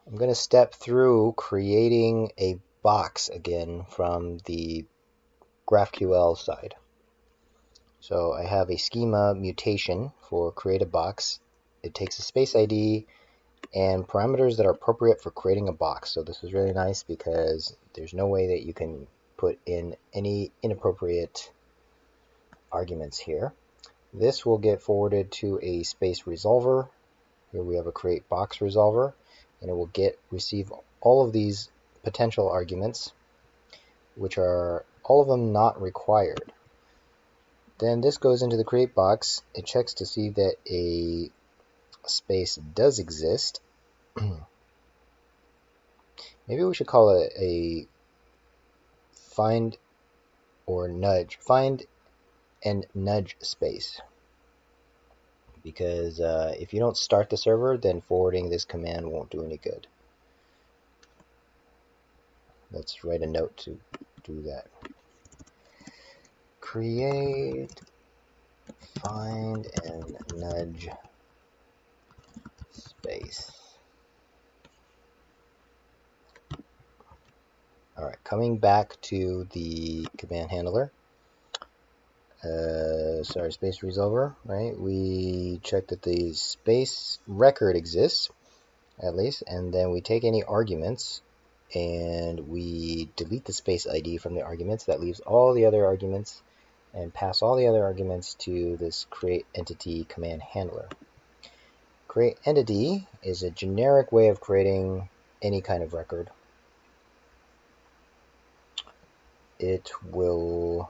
I'm going to step through creating a box again from the GraphQL side. So I have a schema mutation for create a box. It takes a space ID and parameters that are appropriate for creating a box. So this is really nice because there's no way that you can put in any inappropriate arguments here. This will get forwarded to a space resolver. Here we have a create box resolver, and it will receive all of these potential arguments, which are all of them not required. Then this goes into the create box. It checks to see that a space does exist. Maybe we should call it a find and nudge space, because if you don't start the server, then forwarding this command won't do any good. Let's write a note to do that. Create find and nudge space. Alright, coming back to the command handler. Space resolver, right? We check that the space record exists, at least, and then we take any arguments and we delete the space ID from the arguments. That leaves all the other arguments, and pass all the other arguments to this create entity command handler. Create entity is a generic way of creating any kind of record. It will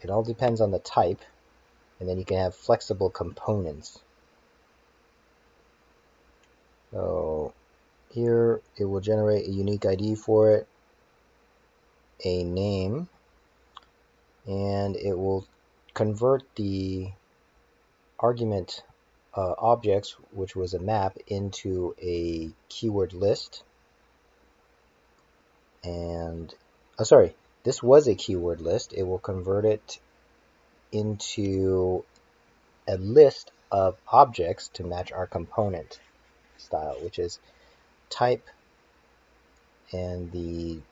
it all depends on the type, and then you can have flexible components. So here it will generate a unique ID for it, a name, and it will convert the argument objects, which was a map, into a keyword list. And this was a keyword list. It will convert it into a list of objects to match our component style, which is type and the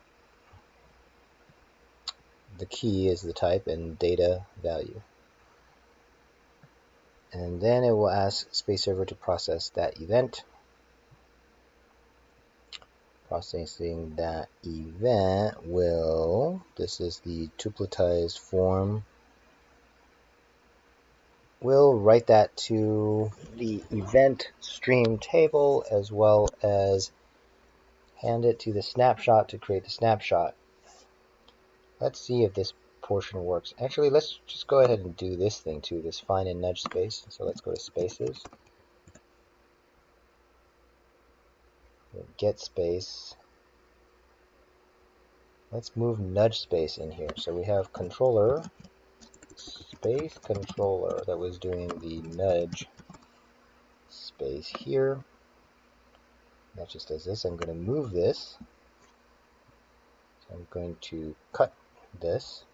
key is the type and data value. And then it will ask space server to process that event. Processing that event this is the tupletized form, we'll write that to the event stream table, as well as hand it to the snapshot to create the snapshot. Let's see if this portion works. Actually, let's just go ahead and do this thing too, this find and nudge space. So let's go to spaces, get space. Let's move nudge space in here. So we have controller, space controller that was doing the nudge space here. That just does this. I'm going to move this. So I'm going to cut this,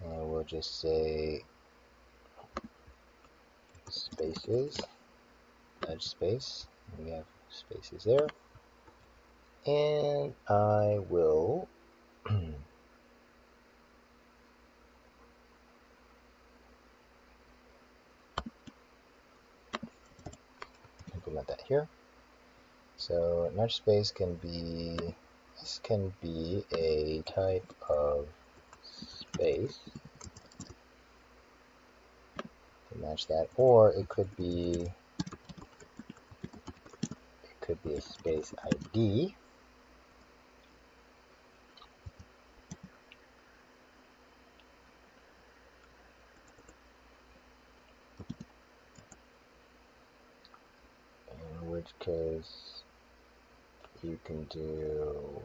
and we'll just say spaces, nudge space. And we have spaces there. And I will implement that here. So nudge space can be, this can be a type of space to match that, or it could be a space ID. In which case you can do,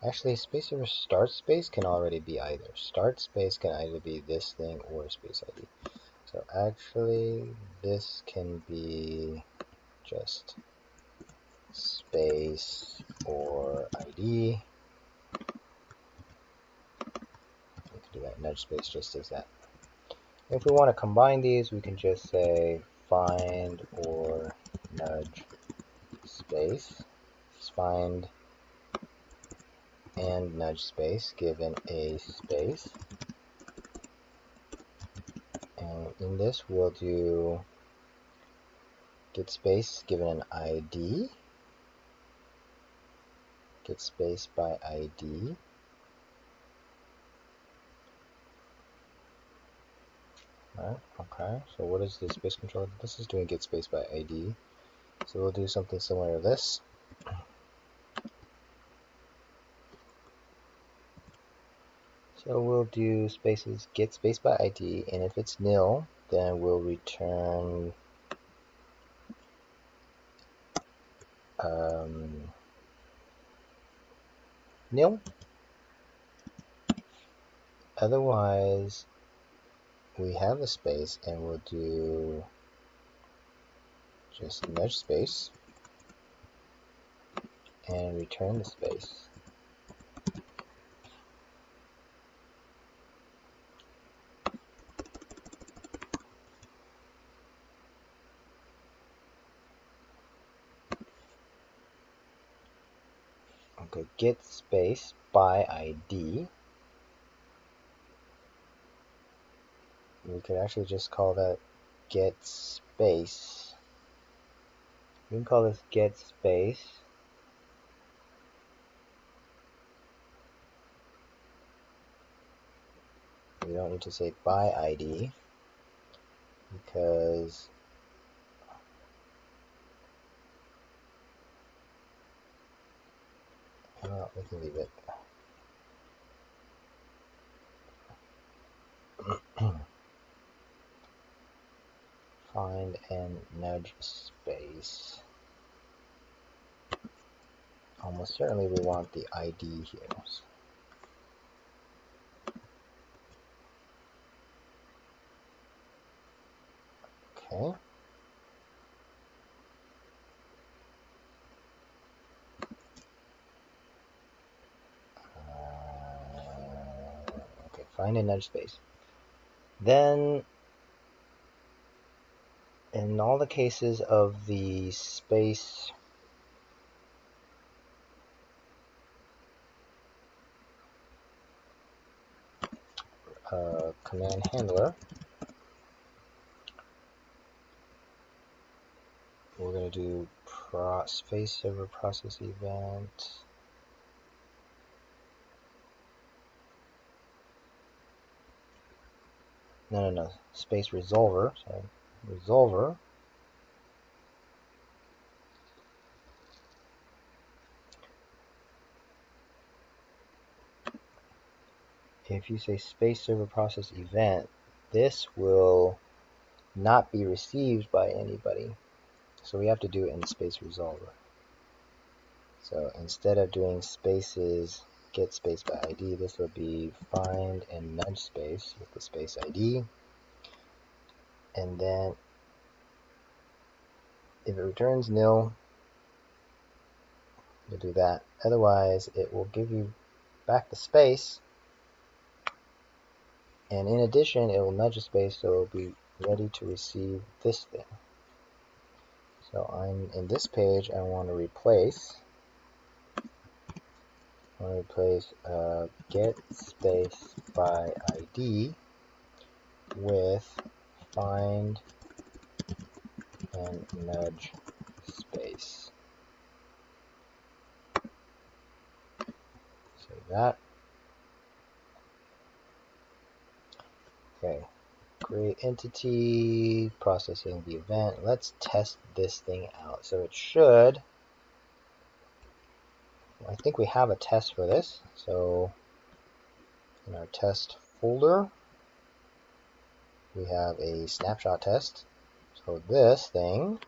actually space server start space can already be either. Start space can either be this thing or space ID. So actually this can be just space or ID. We can do that. Nudge space just as that. If we want to combine these, we can just say find or nudge space. It's find and nudge space given a space. And in this, we'll do get space given an ID, get space by ID. Alright, okay, so what is the space controller? This is doing get space by ID. So we'll do something similar to this. So we'll do spaces get space by ID, and if it's nil, then we'll return nil. Otherwise, we have a space, and we'll do just nudge space and return the space. Okay, get space by ID. We could actually just call that get space. We can call this get space. We don't need to say by ID because we can leave it. Find and nudge space. Almost certainly we want the ID here. Okay. Okay, find and nudge space. Then, in all the cases of the space command handler, we're going to do space server process event. No. Space resolver. Sorry. Resolver. If you say space server process event, this will not be received by anybody. So we have to do it in space resolver. So instead of doing spaces get space by ID, this will be find and nudge space with the space ID. And then if it returns nil, you'll do that. Otherwise, it will give you back the space. And in addition, it will nudge a space, so it will be ready to receive this thing. So I'm in this page, I want to replace get space by ID with find and nudge space. Save that. Okay, create entity, processing the event. Let's test this thing out. So it should, I think we have a test for this. So in our test folder, we have a snapshot test. So this thing,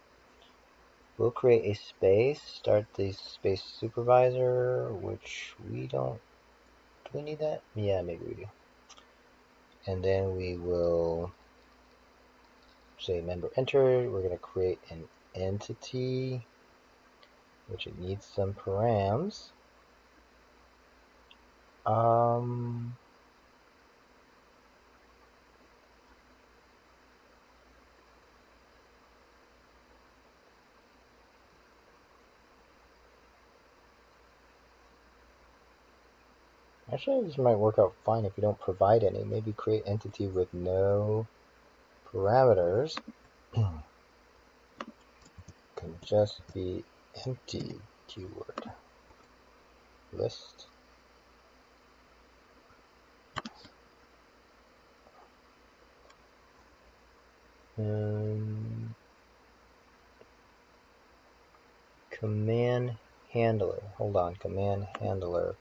we'll create a space, start the space supervisor, which we don't, do we need that? Yeah, maybe we do. And then we will say member entered. We're going to create an entity, which it needs some params. Actually, this might work out fine if you don't provide any. Maybe create entity with no parameters. Can just be empty keyword list. Command handler. Hold on, command handler.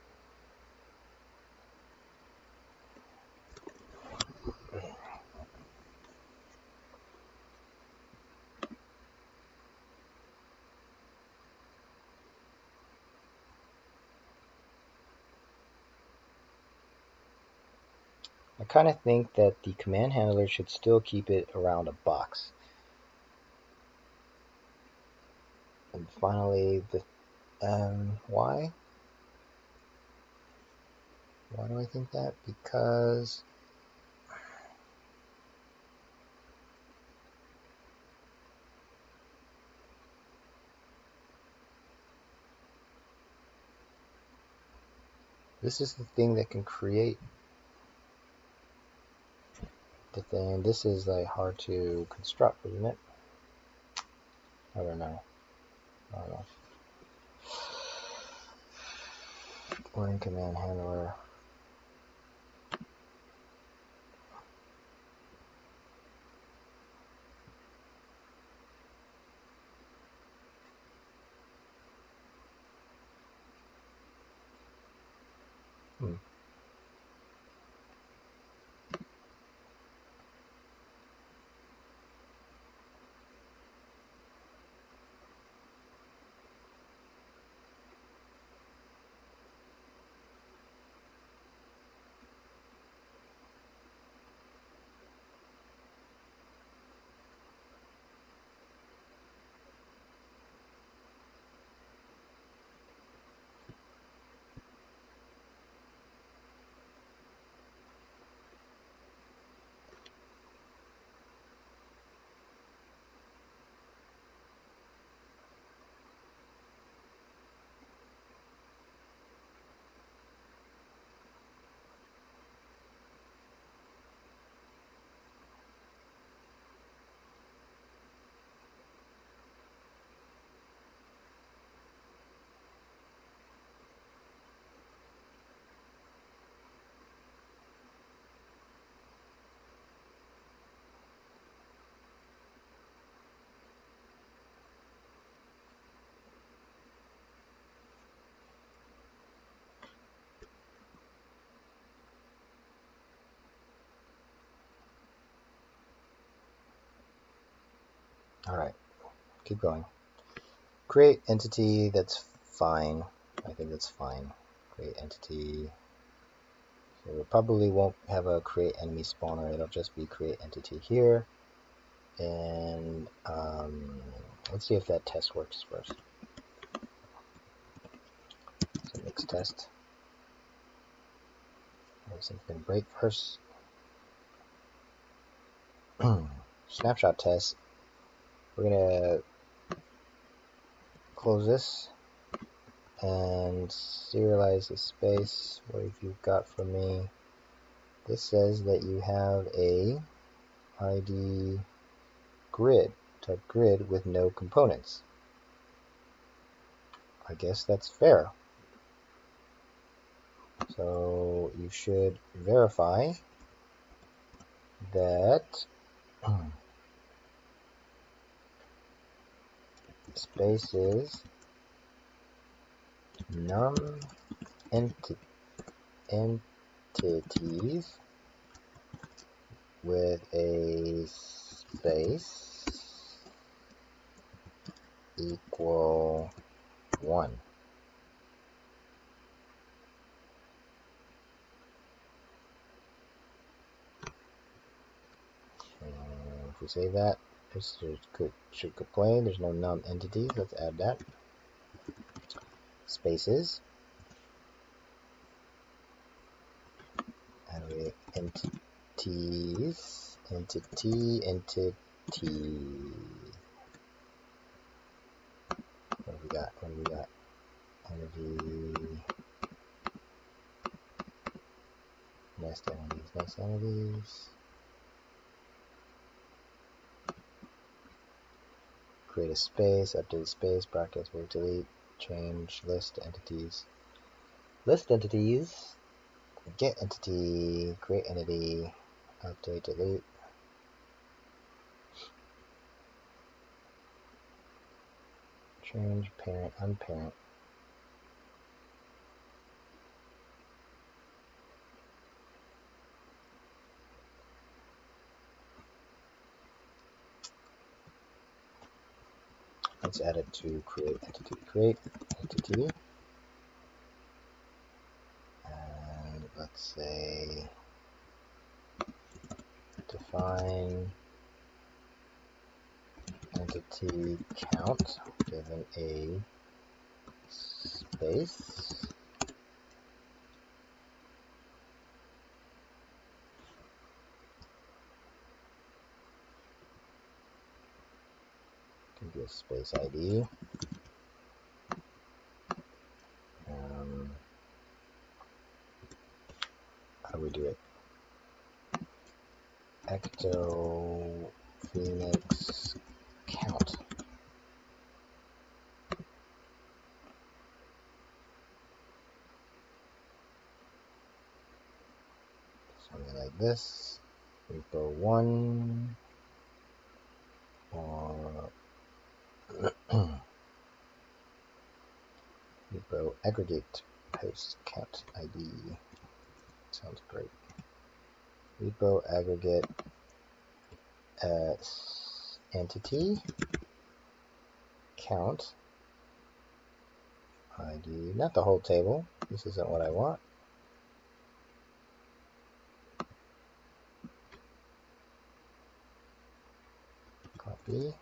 I kind of think that the command handler should still keep it around a box. And finally, the why? Why do I think that? Because this is the thing that can create the thing. This is like hard to construct, isn't it? I don't know. Line command handler. All right, keep going. Create entity. That's fine. I think that's fine. Create entity. So we probably won't have a create enemy spawner. It'll just be create entity here. And let's see if that test works first. So mix test. Something break first. Snapshot test. We're gonna close this and serialize the space. What have you got for me? This says that you have a ID grid, type grid with no components. I guess that's fair. So you should verify that spaces num entities with a space equal 1. And if we save that, this should complain. There's no num entities. Let's add that. Spaces. And entities. Entity. What do we got? Entity. Nest entities, nest entities. Create a space, update space, brackets, move, delete, change, list entities. List entities, get entity, create entity, update, delete. Change, parent, unparent. Let's add it to create entity. Create entity. And let's say define entity count given a space. Can be a space ID. How do we do it? Ecto Phoenix count. Something like this. Repo 1 or repo aggregate post count ID. Sounds great. Repo aggregate entity count ID, not the whole table. This isn't what I want. Copy.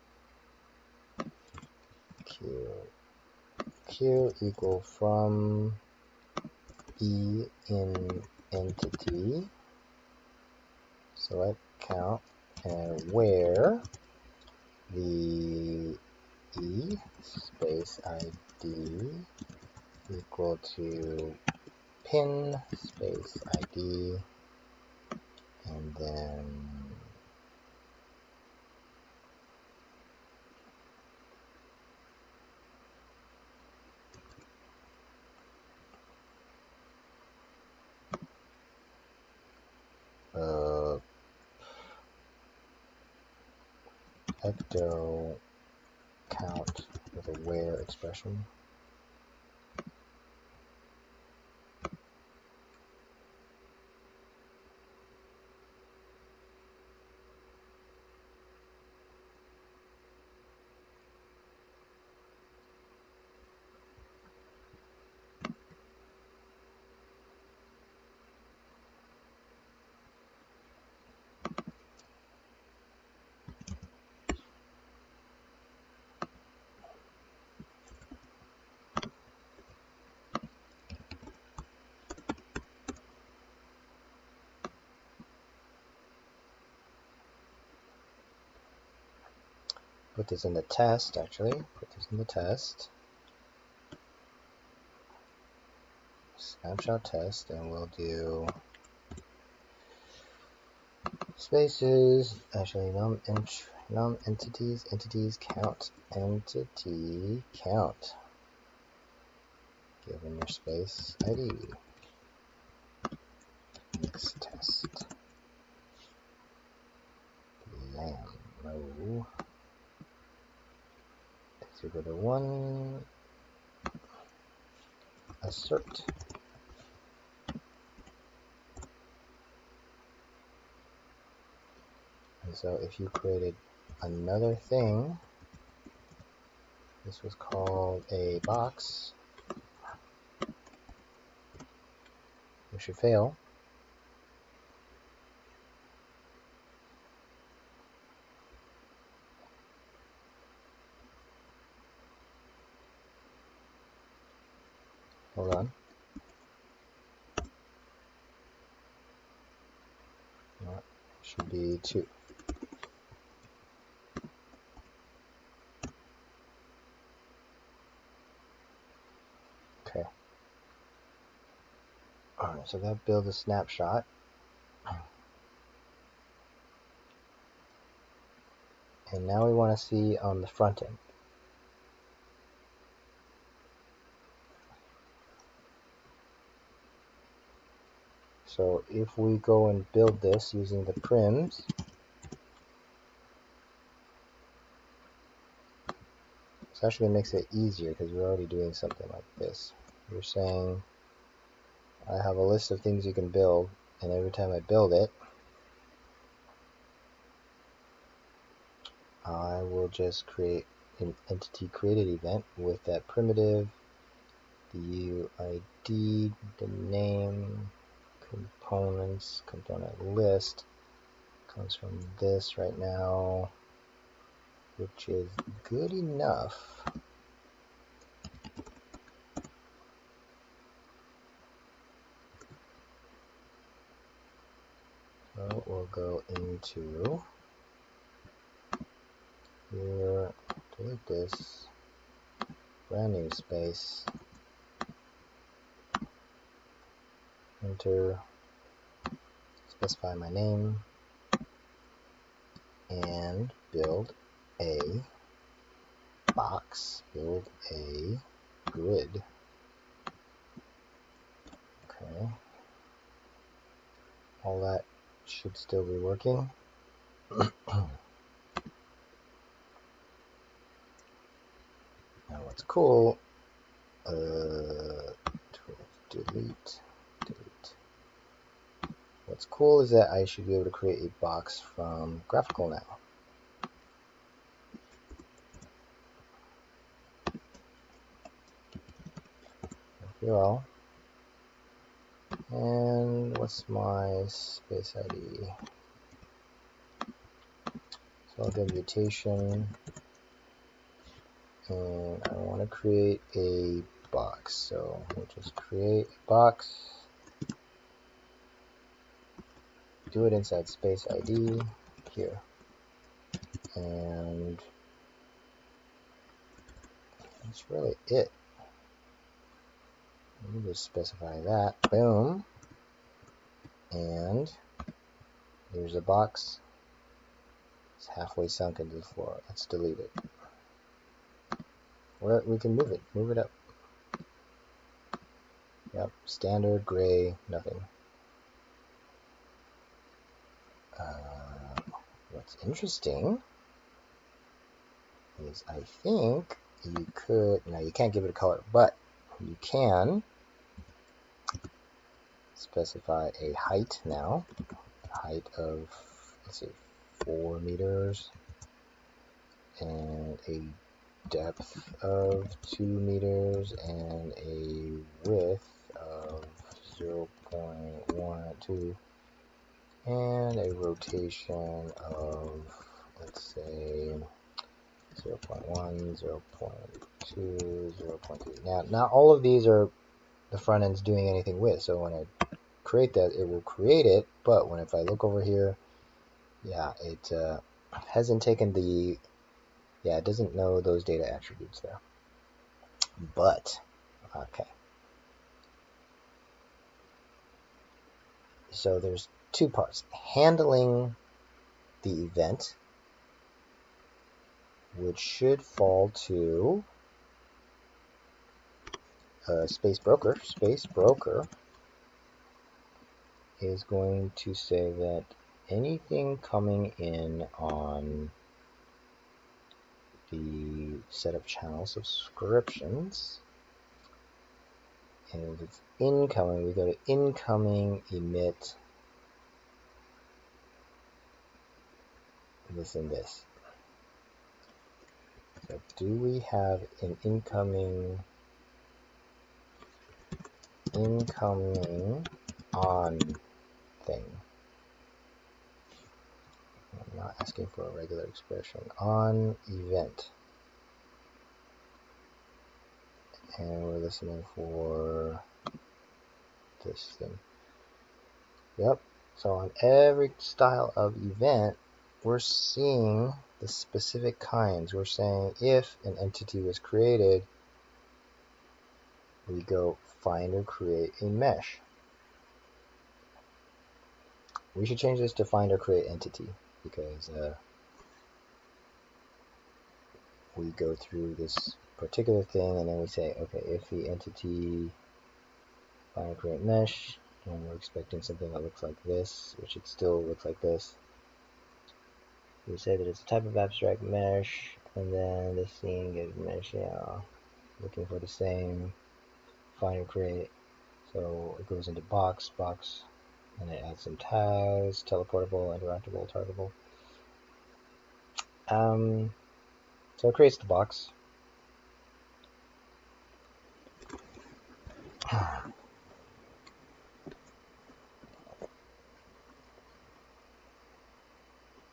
Q equal from E in entity. Select count and where the E space ID equal to pin space ID, and then ecto count with a where expression. Put this in the test, actually. Put this in the test. Snapshot test, and we'll do spaces, actually num entities, entities count, entity count, given your space ID. Next test. Lamb, no. X equal to 1. Assert. And so if you created another thing, this was called a box, you should fail. Hold on. No, it should be 2. Okay. Alright, so that builds a snapshot. And now we want to see on the front end. So if we go and build this using the prims, this actually makes it easier because we're already doing something like this. We're saying I have a list of things you can build, and every time I build it, I will just create an entity created event with that primitive, the UID, the name, components, component list comes from this right now, which is good enough. So we'll go into here, delete this, brand new space, enter, specify my name, and build a box, build a grid. Okay, all that should still be working. Now what's cool, delete. What's cool is that I should be able to create a box from GraphQL now. GraphQL. And what's my space ID? So I'll do mutation, and I want to create a box. So we'll just create a box, do it inside space ID here, and that's really it. Let me just specify that. Boom, and there's a box. It's halfway sunk into the floor. Let's delete it. Or we can move it up. Yep, standard, gray, nothing. What's interesting is I think you could, now you can't give it a color, but you can specify a height now, height of, let's see, 4 meters, and a depth of 2 meters, and a width of 0.12, and a rotation of, let's say, 0.1, 0.2, 0.3. Now, not all of these are the front end's doing anything with, so when I create that, it will create it, but if I look over here, yeah, it hasn't taken the, it doesn't know those data attributes there. But, okay. So there's two parts. Handling the event, which should fall to space broker. Space broker is going to say that anything coming in on the set of channel subscriptions, and if it's incoming, we go to incoming, emit this and this. So do we have an incoming on thing? I'm not asking for a regular expression. On event. And we're listening for this thing. Yep. So on every style of event, we're seeing the specific kinds. We're saying if an entity was created, we go find or create a mesh. We should change this to find or create entity, because we go through this particular thing, and then we say, okay, if the entity finally create mesh, and we're expecting something that looks like this, which it still looks like this. We say that it's a type of abstract mesh, and then the scene gives mesh, yeah, looking for the same, find and create. So it goes into box, and it adds some tags, teleportable, interactable, targetable. So it creates the box.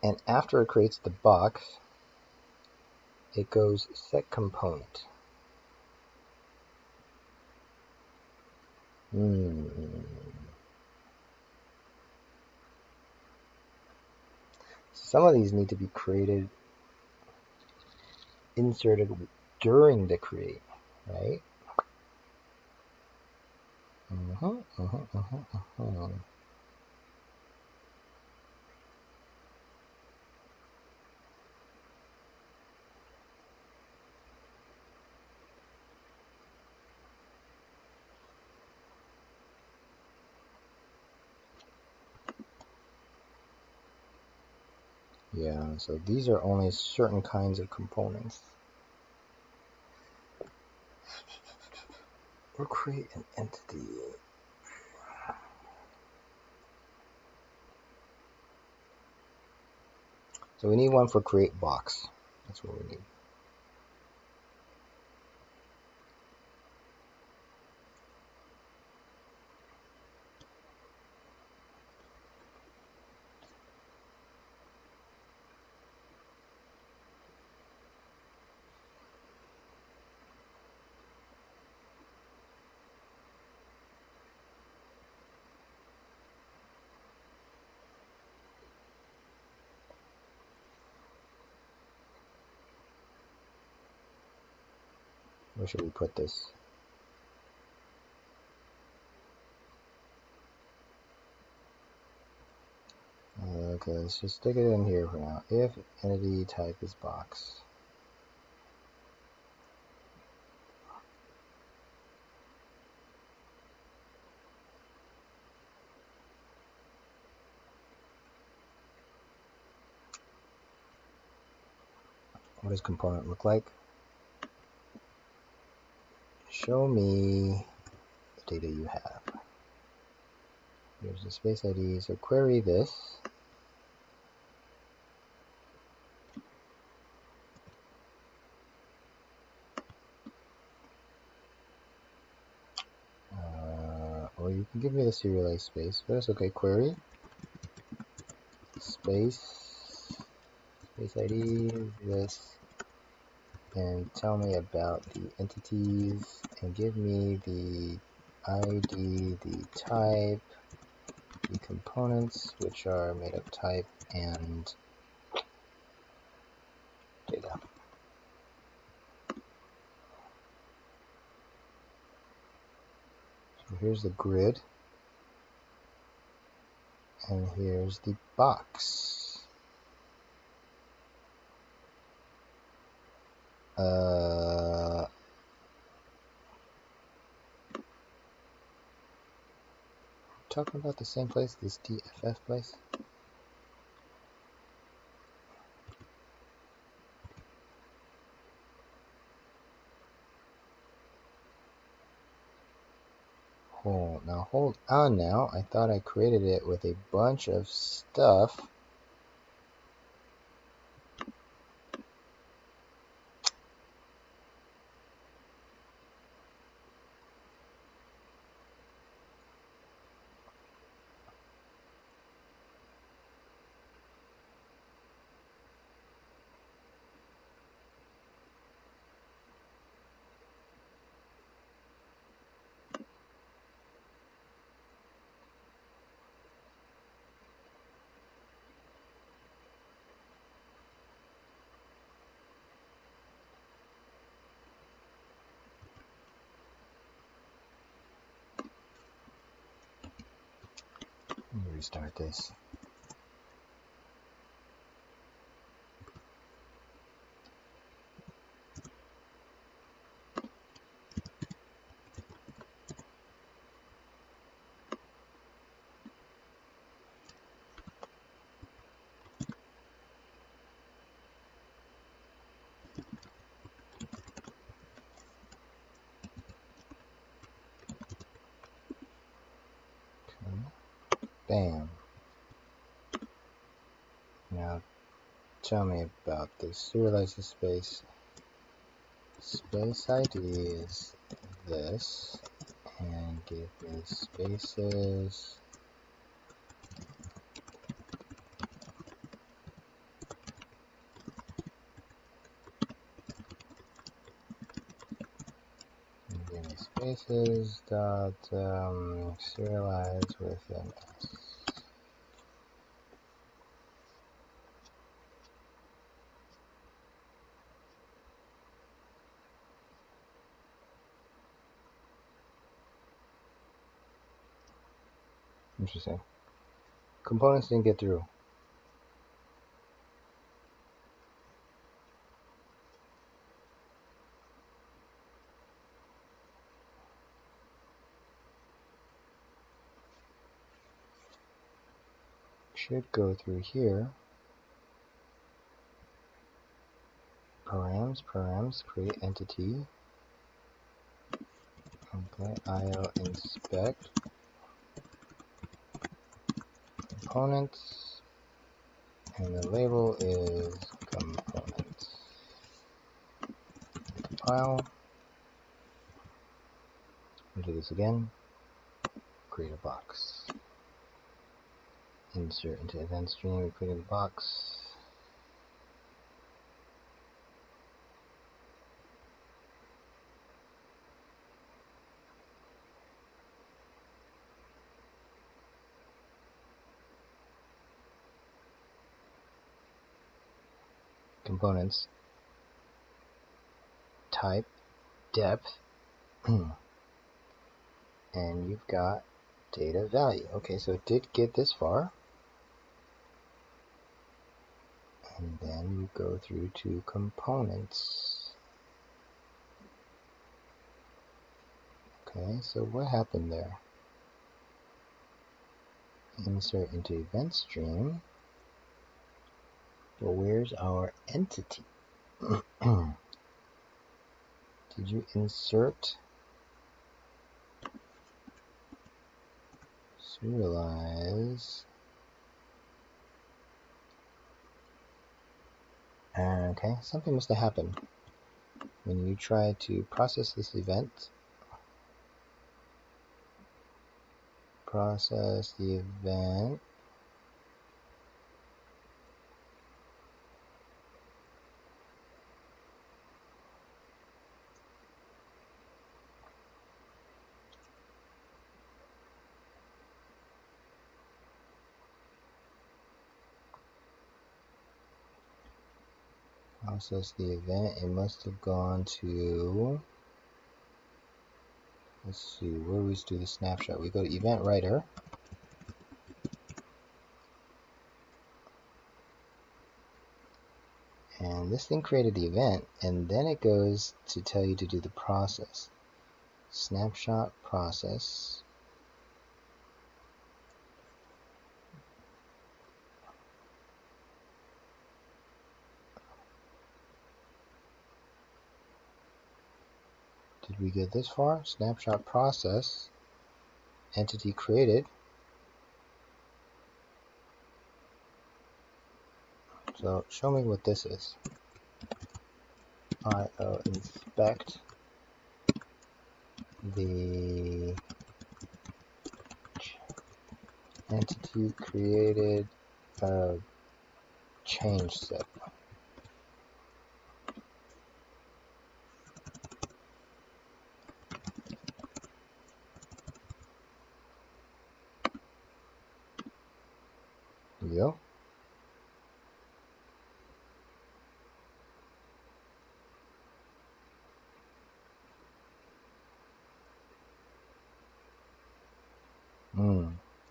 And after it creates the box, it goes set component. Some of these need to be created, inserted during the create, right? Yeah, so these are only certain kinds of components. Or create an entity. So we need one for create box. That's what we need. Where should we put this? Okay, let's just stick it in here for now. If entity type is box. What does component look like? Show me the data you have. Here's the space ID. So query this. Or you can give me the serialized space, but that's okay. Query space ID this, and tell me about the entities, and give me the ID, the type, the components, which are made of type and data. So here's the grid, and here's the box. Talking about the same place, this DFF place? Oh, now hold on now. I thought I created it with a bunch of stuff. Let me restart this. Bam. Now tell me about this. Serialize the space. Space ID is this, and give me spaces. And give me spaces dot serialize with an S. Interesting. Components didn't get through. Should go through here. Params, create entity. Okay, IO inspect. Components. And the label is components. Compile. We'll do this again. Create a box. Insert into event stream. We create a box. Components. Type. Depth. And you've got data value. Okay, so it did get this far. And then you go through to components. Okay, so what happened there? Insert into event stream. Well, where's our entity? Did you insert serialize? Okay, something must have happened when you try to process this event. Process the event. Process the event. It must have gone to. Let's see, where do we do the snapshot? We go to event writer. And this thing created the event, and then it goes to tell you to do the process. Snapshot process. Did we get this far? Snapshot process. Entity created. So show me what this is. IO inspect the entity created change set. There we go.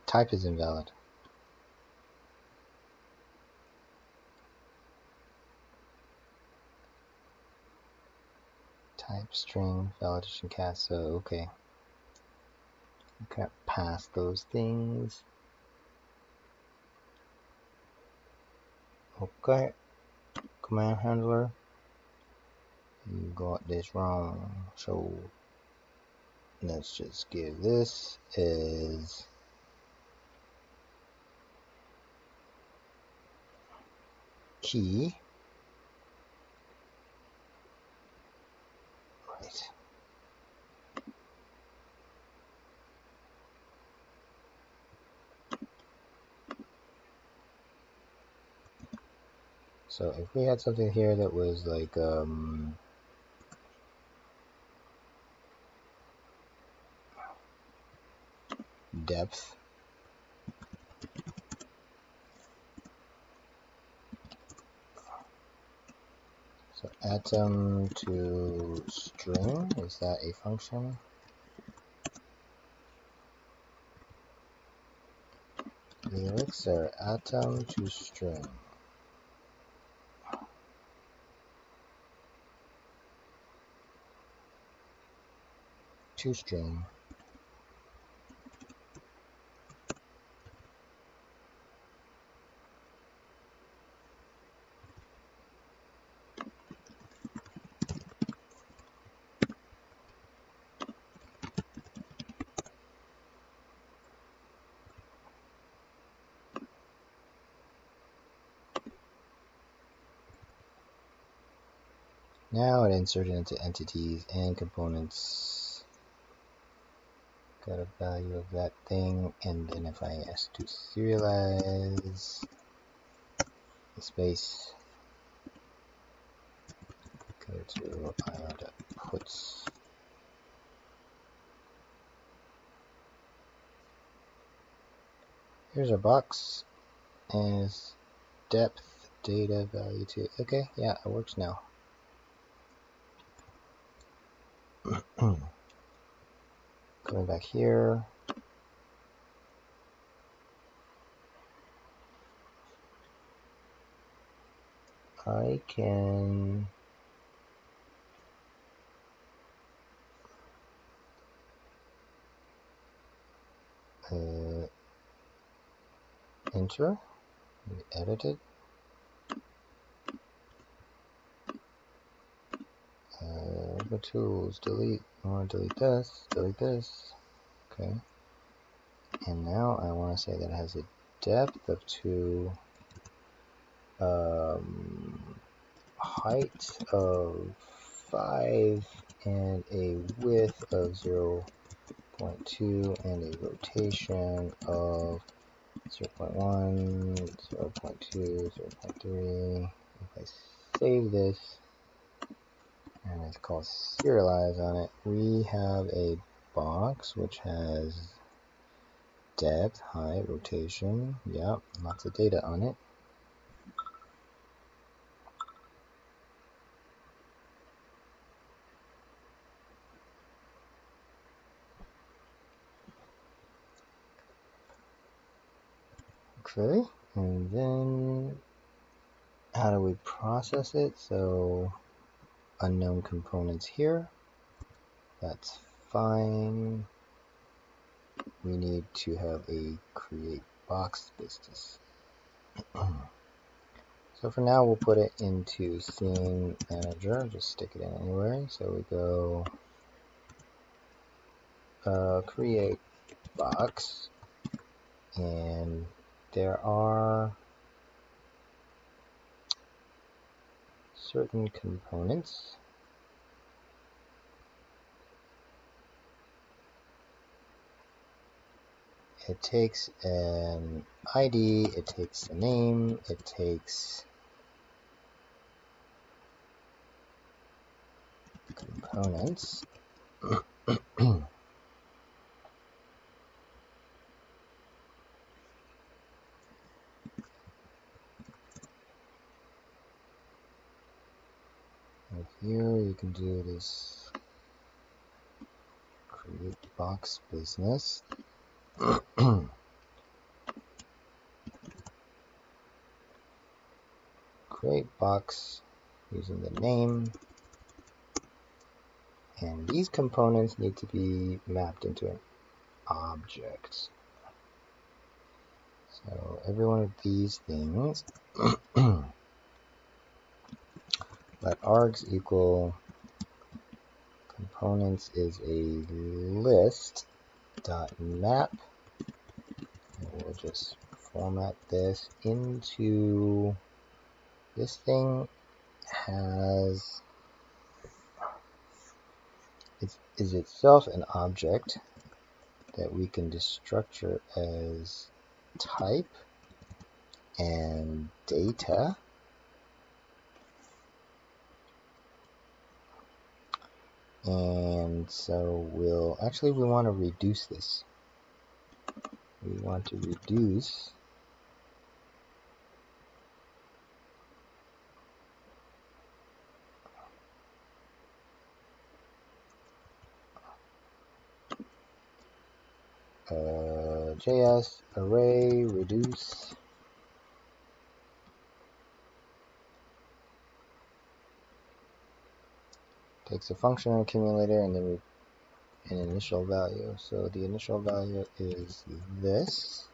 Type is invalid. Type string validation cast. So okay, you can't pass those things. Okay, command handler, you got this wrong. So let's just give this is key. Right. So if we had something here that was like depth, so atom to string, is that a function? The elixir atom to string. To string. Now it inserted into entities and components. Got a value of that thing, and then if I ask to serialize the space, go to IR.puts. Here's our box, and it's depth data value 2. Okay, yeah, it works now. Going back here, I can enter, edit it, the tools, delete, I want to delete this, okay, and now I want to say that it has a depth of 2, height of 5, and a width of 0.2, and a rotation of 0.1, 0.2, 0.3. If I save this, and it's called serialize on it, we have a box which has depth, height, rotation, yep, lots of data on it. Okay, and then how do we process it? So unknown components here, that's fine. We need to have a create box business. So for now we'll put it into scene manager, just stick it in anywhere. So we go create box, and there are certain components. It takes an ID, it takes a name, it takes components. And here you can do this create box business. Create box using the name, and these components need to be mapped into an object. So every one of these things, let args equal components is a list dot map, and we'll just format this into this thing has is itself an object that we can destructure as type and data. And so we want to reduce this. We want to reduce JS array reduce takes a function accumulator and then an initial value. So the initial value is this.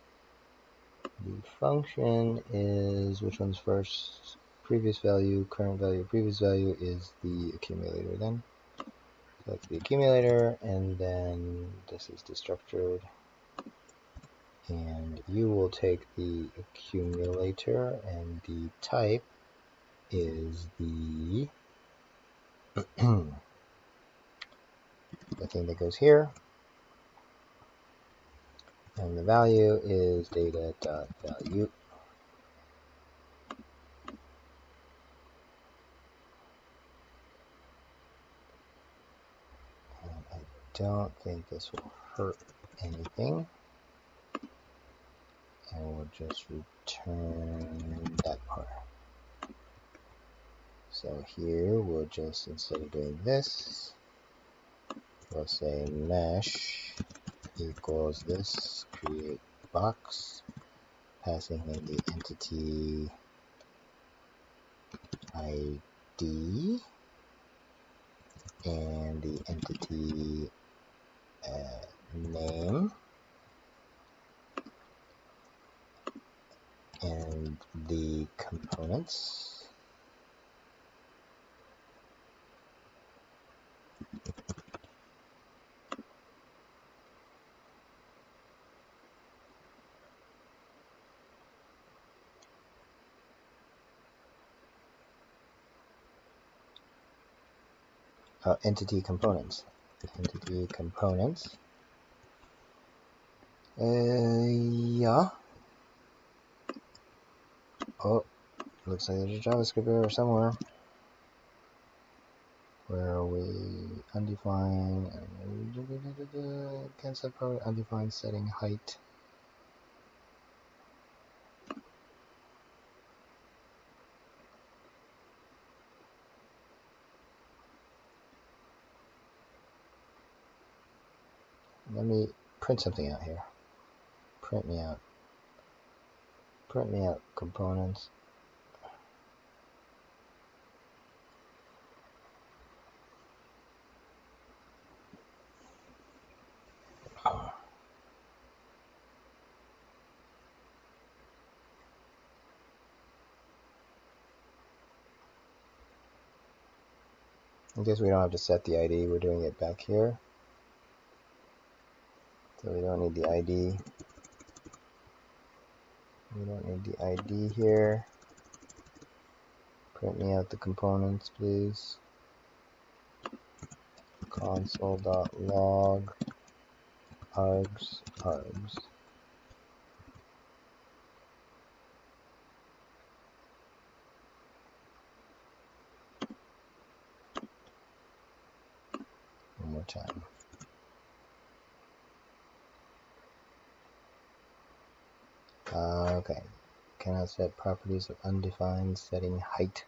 The function is, which one's first? Previous value, current value, previous value is the accumulator then. So that's the accumulator, and then this is destructured. And you will take the accumulator, and the type is the the thing that goes here, and the value is data.value. And I don't think this will hurt anything, and we'll just return that part. So here we'll just, instead of doing this, we'll say mesh equals this, create box, passing in the entity ID and the entity name and the components. Entity components. Entity components. Yeah. Oh, looks like there's a JavaScript error somewhere. Where are we? Undefined. Can't set power. Undefined setting height. Let me print something out here. Print me out. Print me out components. I guess we don't have to set the ID. We're doing it back here. So we don't need the ID. We don't need the ID here. Print me out the components, please. Console.log args. One more time. Okay. Cannot set properties of undefined setting height.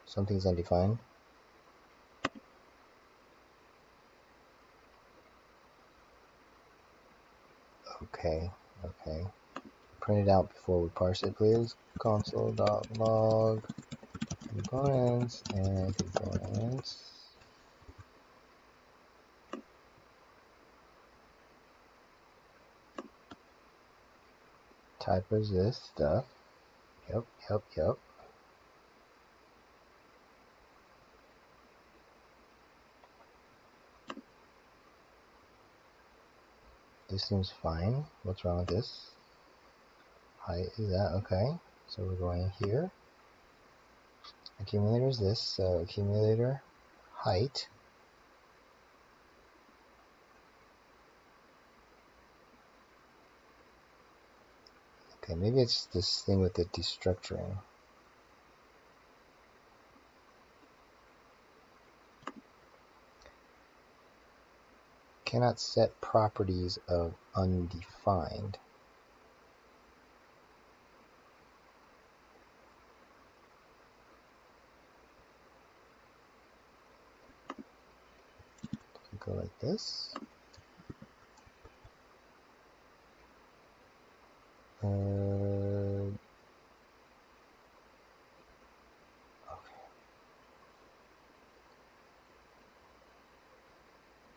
Something's undefined. Okay. Print it out before we parse it, please. Console.log components and components. Type is this stuff. Yep. This seems fine. What's wrong with this? Height, is that okay? So we're going here. Accumulator is this, so accumulator height. Okay, maybe it's this thing with the destructuring. Cannot set properties of undefined. Go like this. Okay.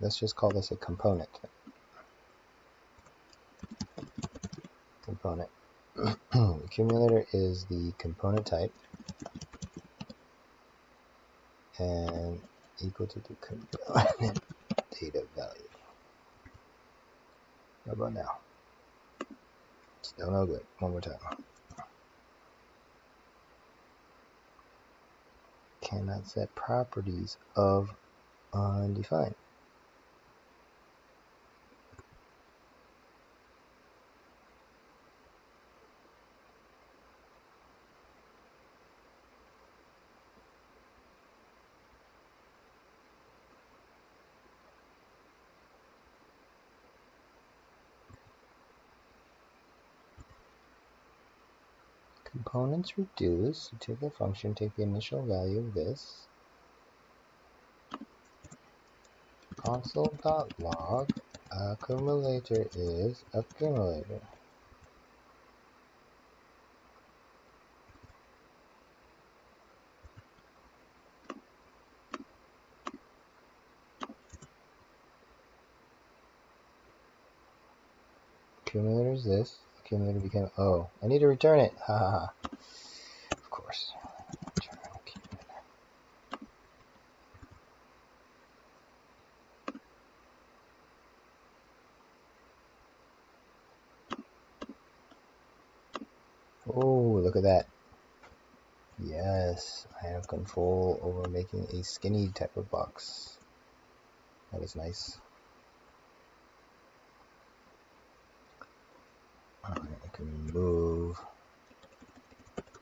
Let's just call this a component. Component. Accumulator is the component type and equal to the component data value. How about now? Still no good. One more time. Cannot set properties of undefined. Components reduce. You take the function, take the initial value of this. Console.log accumulator is accumulator. Accumulator is this. Accumulator became, oh, I need to return it. Ha ha ha. Of course. Return accumulator. Oh, look at that. Yes, I have control over making a skinny type of box. That is nice. Alright, I can remove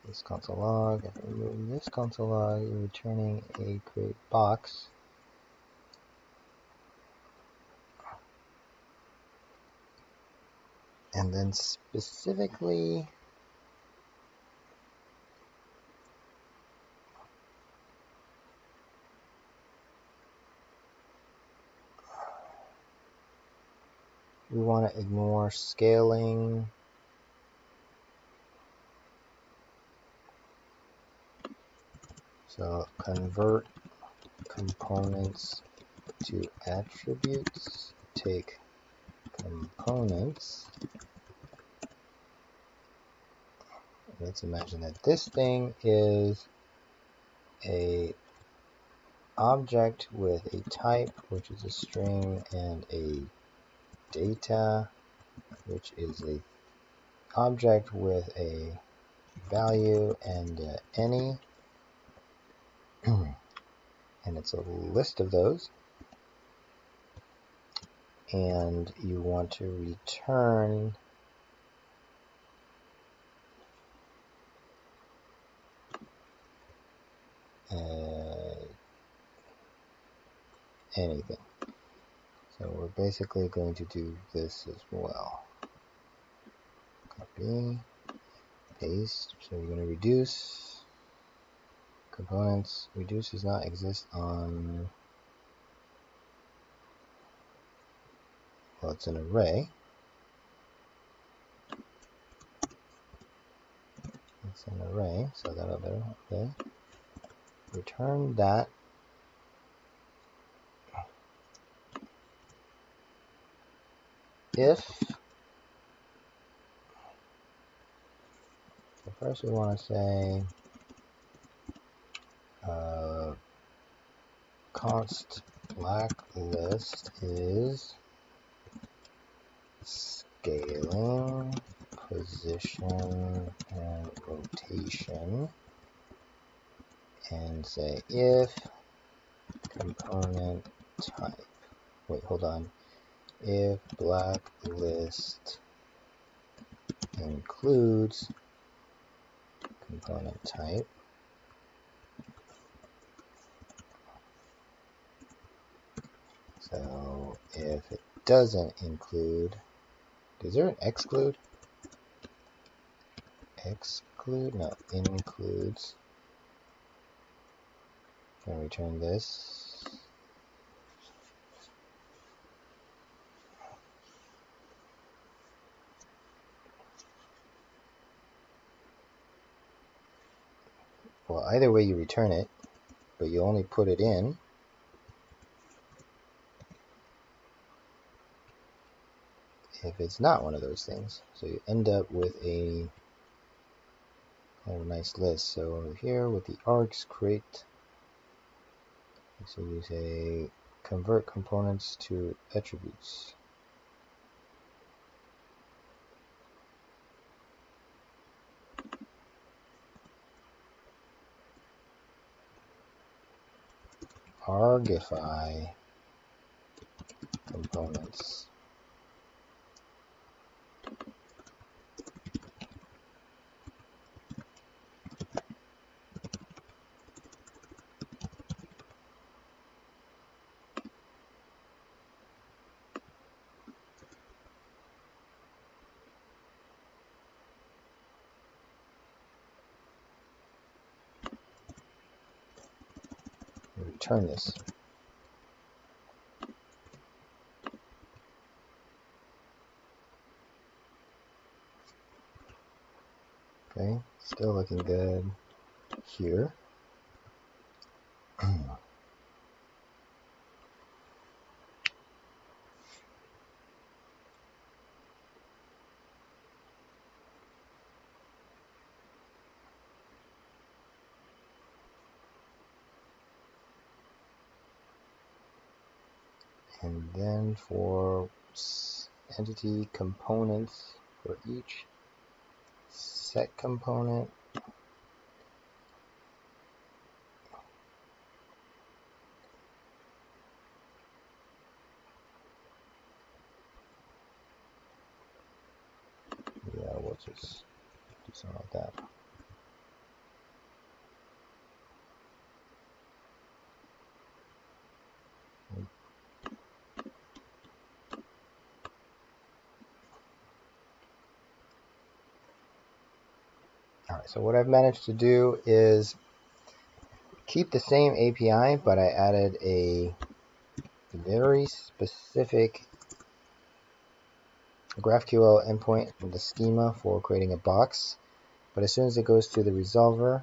this console log. I can remove this console log. You're returning a create box. And then specifically, we want to ignore scaling. So convert components to attributes. Take components. Let's imagine that this thing is a object with a type, which is a string, and a data, which is a object with a value and any, and it's a list of those. And you want to return anything. So we're basically going to do this as well. Copy, paste. So we're going to reduce components. Reduce does not exist on, well, it's an array. It's an array, so that'll do. Okay. Return that. If, so first we want to say const blacklist is scaling position and rotation, and say if component type, wait, hold on, if blacklist includes component type, so if it doesn't include, is there an exclude? Exclude, no, includes, and return this. Well, either way you return it, but you only put it in if it's not one of those things. So you end up with a nice list. So over here with the args, create, so you say convert components to attributes. Argify components. Return this. Okay, still looking good here. And then for entity components for each set component, yeah, we'll just do something like that. Alright, so what I've managed to do is keep the same API, but I added a very specific GraphQL endpoint in the schema for creating a box. But as soon as it goes to the resolver,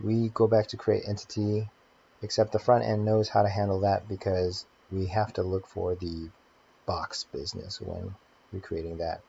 we go back to create entity, except the front end knows how to handle that because we have to look for the box business when recreating that.